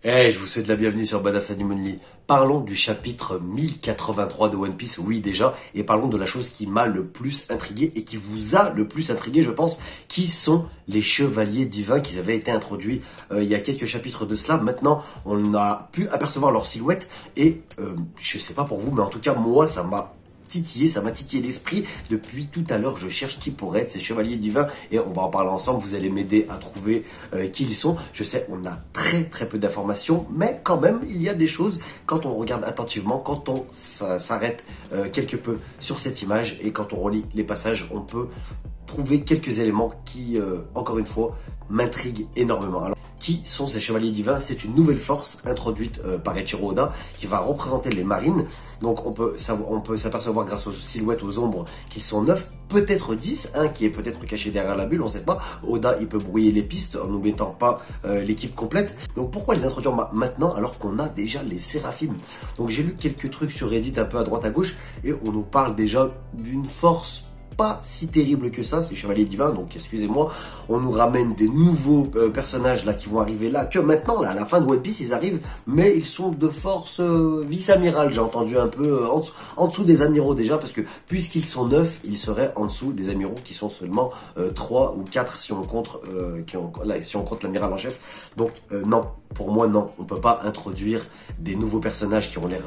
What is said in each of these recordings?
Je vous souhaite la bienvenue sur Badass Animal Only. Parlons du chapitre 1083 de One Piece, oui déjà, et parlons de la chose qui m'a le plus intrigué et qui vous a le plus intrigué, je pense, qui sont les chevaliers divins qui avaient été introduits il y a quelques chapitres de cela. Maintenant, on a pu apercevoir leur silhouette et je sais pas pour vous, mais en tout cas, moi, ça m'a titillé l'esprit. Depuis tout à l'heure, je cherche qui pourrait être ces chevaliers divins et on va en parler ensemble. Vous allez m'aider à trouver qui ils sont. Je sais, on a très peu d'informations, mais quand même, il y a des choses quand on regarde attentivement, quand on s'arrête quelque peu sur cette image et quand on relit les passages, on peut trouver quelques éléments qui, encore une fois, m'intriguent énormément. Alors, qui sont ces chevaliers divins? C'est une nouvelle force introduite par Eiichiro Oda qui va représenter les marines. Donc on peut s'apercevoir grâce aux silhouettes, aux ombres, qu'ils sont 9, peut-être 10, un qui est peut-être caché derrière la bulle, on ne sait pas. Oda, il peut brouiller les pistes en nous mettant pas l'équipe complète. Donc pourquoi les introduire maintenant alors qu'on a déjà les Séraphim? Donc j'ai lu quelques trucs sur Reddit un peu à droite à gauche et on nous parle déjà d'une force pas si terrible que ça, ces chevaliers divins, donc excusez-moi, on nous ramène des nouveaux personnages là qui vont arriver là, que maintenant, là, à la fin de One Piece, ils arrivent, mais ils sont de force vice-amiral, j'ai entendu un peu en dessous des amiraux déjà, parce que puisqu'ils sont 9, ils seraient en dessous des amiraux qui sont seulement 3 ou 4 si on compte, si on compte l'amiral en chef, donc non, pour moi non, on peut pas introduire des nouveaux personnages qui ont l'air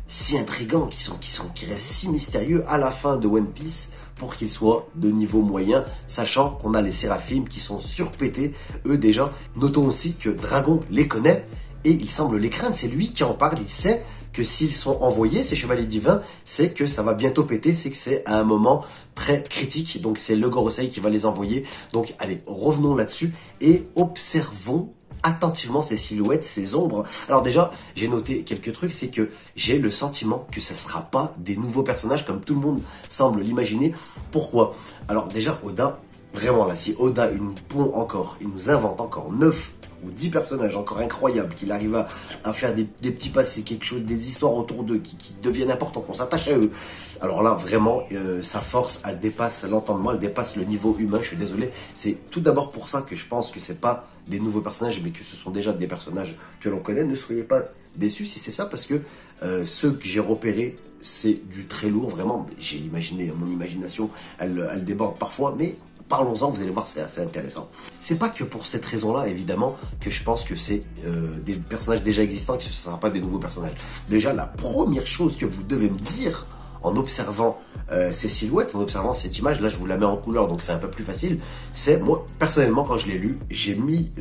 si intrigants, qui restent si mystérieux à la fin de One Piece, pour qu'ils soient de niveau moyen, sachant qu'on a les Séraphim qui sont surpétés, eux déjà. Notons aussi que Dragon les connaît, et il semble les craindre, c'est lui qui en parle, il sait que s'ils sont envoyés, ces chevaliers divins, c'est que ça va bientôt péter, c'est que c'est à un moment très critique, donc c'est le Gorosei qui va les envoyer. Donc allez, revenons là-dessus, et observons attentivement ces silhouettes, ces ombres. Alors déjà, j'ai noté quelques trucs, c'est que j'ai le sentiment que ça ne sera pas des nouveaux personnages comme tout le monde semble l'imaginer. Pourquoi? Alors déjà, Oda, vraiment là, si Oda il nous pond encore, il nous invente encore 9 ou 10 personnages encore incroyables, qu'il arrive à faire des petits passés, quelque chose, des histoires autour d'eux qui deviennent importants, qu'on s'attache à eux. Alors là, vraiment, sa force, elle dépasse l'entendement, elle dépasse le niveau humain, je suis désolé. C'est tout d'abord pour ça que je pense que c'est pas des nouveaux personnages, mais que ce sont déjà des personnages que l'on connaît. Ne soyez pas déçus si c'est ça, parce que ceux que j'ai repérés, c'est du très lourd, vraiment. J'ai imaginé, mon imagination, elle déborde parfois, mais parlons-en, vous allez voir, c'est assez intéressant. C'est pas que pour cette raison-là, évidemment, que je pense que c'est des personnages déjà existants, que ce ne sera pas des nouveaux personnages. Déjà, la première chose que vous devez me dire, en observant ces silhouettes, en observant cette image, là je vous la mets en couleur, donc c'est un peu plus facile, c'est, moi, personnellement, quand je l'ai lu, je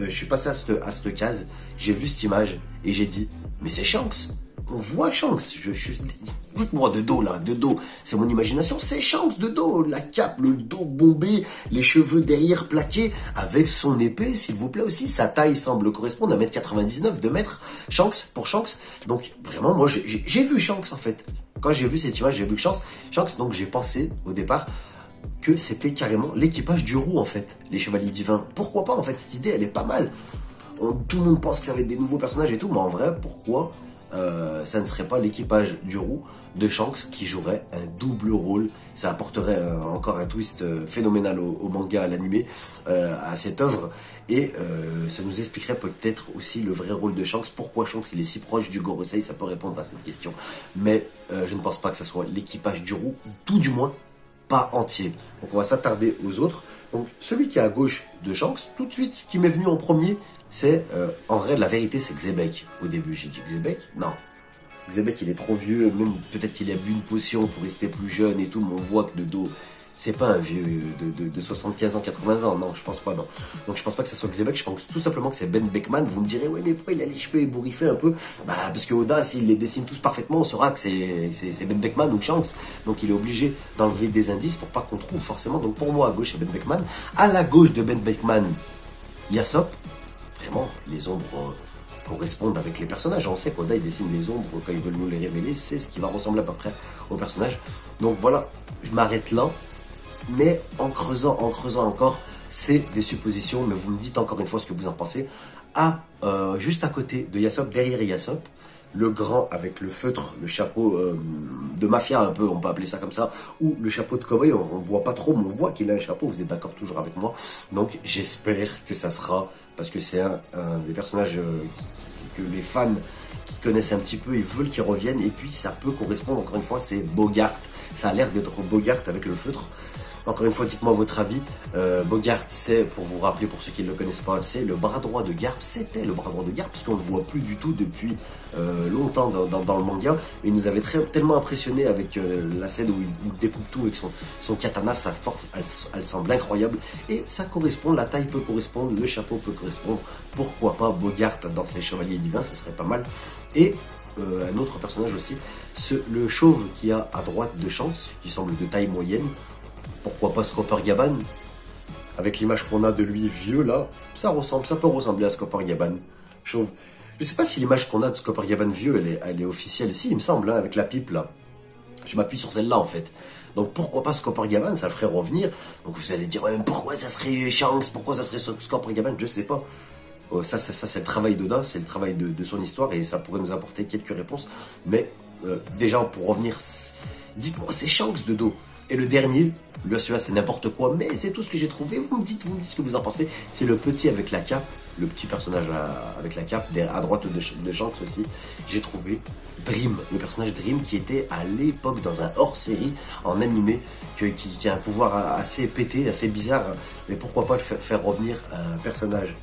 suis passé à cette case, j'ai vu cette image, et j'ai dit, mais c'est Shanks! On voit Shanks, dites-moi de dos là, de dos, c'est mon imagination, c'est Shanks de dos, la cape, le dos bombé, les cheveux derrière plaqués, avec son épée, s'il vous plaît aussi, sa taille semble correspondre à 1m99, 2 mètres, Shanks, pour Shanks, donc vraiment moi j'ai vu Shanks en fait, quand j'ai vu cette image j'ai vu Shanks, donc j'ai pensé au départ que c'était carrément l'équipage du roux en fait, les chevaliers divins, pourquoi pas en fait, cette idée elle est pas mal, tout le monde pense que ça va être des nouveaux personnages et tout, mais en vrai pourquoi ça ne serait pas l'équipage du roux de Shanks qui jouerait un double rôle. Ça apporterait encore un twist phénoménal au manga, à l'animé, à cette œuvre. Et ça nous expliquerait peut-être aussi le vrai rôle de Shanks. Pourquoi Shanks il est si proche du Gorosei? Ça peut répondre à cette question. Mais je ne pense pas que ce soit l'équipage du roux, tout du moins pas entier. Donc on va s'attarder aux autres. Donc celui qui est à gauche de Shanks, tout de suite, qui m'est venu en premier, c'est, en vrai, la vérité, c'est Xebec. Au début, j'ai dit Xebec, non. Xebec, il est trop vieux, même peut-être qu'il a bu une potion pour rester plus jeune et tout, mais on voit que le dos, c'est pas un vieux de 75 ans, 80 ans, non, je pense pas, non. Donc je pense pas que ça soit Xebec, je pense tout simplement que c'est Ben Beckman. Vous me direz, ouais, mais pourquoi il a les cheveux ébouriffés un peu? Bah, parce que Oda, s'il les dessine tous parfaitement, on saura que c'est Ben Beckman ou Shanks. Donc il est obligé d'enlever des indices pour pas qu'on trouve forcément. Donc pour moi, à gauche, c'est Ben Beckman. À la gauche de Ben Beckman, Yasopp. Vraiment, les ombres correspondent avec les personnages. On sait qu'Oda il dessine les ombres quand ils veulent nous les révéler, c'est ce qui va ressembler à peu près aux personnages. Donc voilà, je m'arrête là, mais en creusant encore, c'est des suppositions, mais vous me dites encore une fois ce que vous en pensez. Juste à côté de Yasopp, derrière Yasopp, le grand avec le feutre, le chapeau de mafia un peu, on peut appeler ça comme ça, ou le chapeau de cowboy, on ne voit pas trop, mais on voit qu'il a un chapeau, vous êtes d'accord toujours avec moi. Donc j'espère que ça sera, parce que c'est un des personnages fans qui connaissent un petit peu, ils veulent qu'ils reviennent. Et puis ça peut correspondre, encore une fois, c'est Bogart. Ça a l'air d'être Bogart avec le feutre. Encore une fois, dites-moi votre avis. Bogart, c'est, pour vous rappeler, pour ceux qui ne le connaissent pas, c'est le bras droit de Garp. C'était le bras droit de Garp, parce qu'on ne le voit plus du tout depuis longtemps dans le manga. Mais il nous avait tellement impressionné avec la scène où il découpe tout avec son katana. Sa force, elle semble incroyable. Et ça correspond, la taille peut correspondre, le chapeau peut correspondre. Pourquoi pas Bogart dans ses Chevaliers Divins, ça serait pas mal. Et un autre personnage aussi, le chauve qui a à droite de Shanks, qui semble de taille moyenne. Pourquoi pas Scopper Gaban? Avec l'image qu'on a de lui vieux là, ça peut ressembler à Scopper Gaban. Chauve. Je sais pas si l'image qu'on a de Scopper Gaban vieux, elle est officielle. Si, il me semble, hein, avec la pipe là. Je m'appuie sur celle-là en fait. Donc pourquoi pas Scopper Gaban, ça le ferait revenir. Donc vous allez dire, ouais, mais pourquoi ça serait Shanks? Pourquoi ça serait Scopper Gaban? Je sais pas. Ça c'est le travail d'Oda, c'est le travail de son histoire et ça pourrait nous apporter quelques réponses. Mais déjà, pour revenir, dites-moi, c'est Shanks de dos. Et le dernier, celui-là c'est n'importe quoi, mais c'est tout ce que j'ai trouvé. Vous me dites ce que vous en pensez. C'est le petit avec la cape, le petit personnage avec la cape, à droite de Shanks aussi. J'ai trouvé Dream, le personnage Dream qui était à l'époque dans un hors-série en animé, qui a un pouvoir assez pété, assez bizarre. Mais pourquoi pas faire revenir un personnage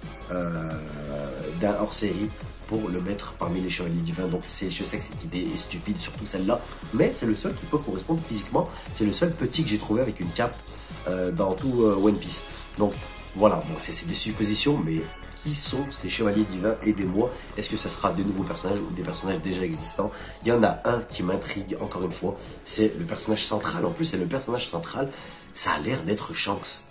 d'un hors-série pour le mettre parmi les Chevaliers Divins. Donc je sais que cette idée est stupide, surtout celle-là, mais c'est le seul qui peut correspondre physiquement. C'est le seul petit que j'ai trouvé avec une cape dans tout One Piece. Donc voilà, bon, c'est des suppositions, mais qui sont ces Chevaliers Divins? Aidez-moi. Est-ce que ce sera de nouveaux personnages ou des personnages déjà existants? Il y en a un qui m'intrigue encore une fois, c'est le personnage central. En plus, c'est le personnage central, ça a l'air d'être Shanks.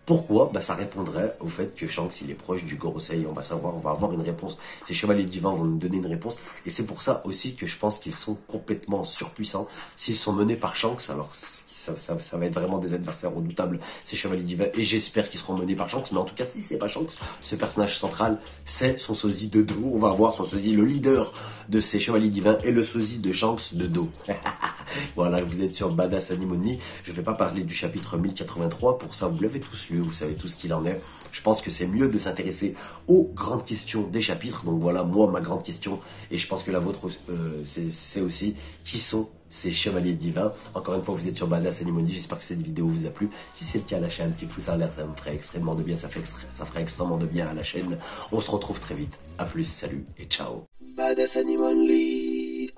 Pourquoi? Bah, ça répondrait au fait que Shanks, il est proche du Gorosei. On va savoir, on va avoir une réponse. Ces Chevaliers Divins vont nous donner une réponse. Et c'est pour ça aussi que je pense qu'ils sont complètement surpuissants. S'ils sont menés par Shanks, alors ça va être vraiment des adversaires redoutables, ces Chevaliers Divins. Et j'espère qu'ils seront menés par Shanks. Mais en tout cas, si c'est pas Shanks, ce personnage central, c'est son sosie de dos. On va voir son sosie, le leader de ces Chevaliers Divins, et le sosie de Shanks de dos. Voilà, vous êtes sur Badass Animoni. Je ne vais pas parler du chapitre 1083. Pour ça, vous l'avez tous lu, vous savez tout ce qu'il en est. Je pense que c'est mieux de s'intéresser aux grandes questions des chapitres. Donc voilà, moi, ma grande question, et je pense que la vôtre, c'est aussi, qui sont ces Chevaliers Divins? Encore une fois, vous êtes sur Badass Animoni. J'espère que cette vidéo vous a plu. Si c'est le cas, lâchez un petit pouce en l'air, ça me ferait extrêmement de bien. Ça ferait extrêmement de bien à la chaîne. On se retrouve très vite. A plus, salut et ciao. Badass Animoni.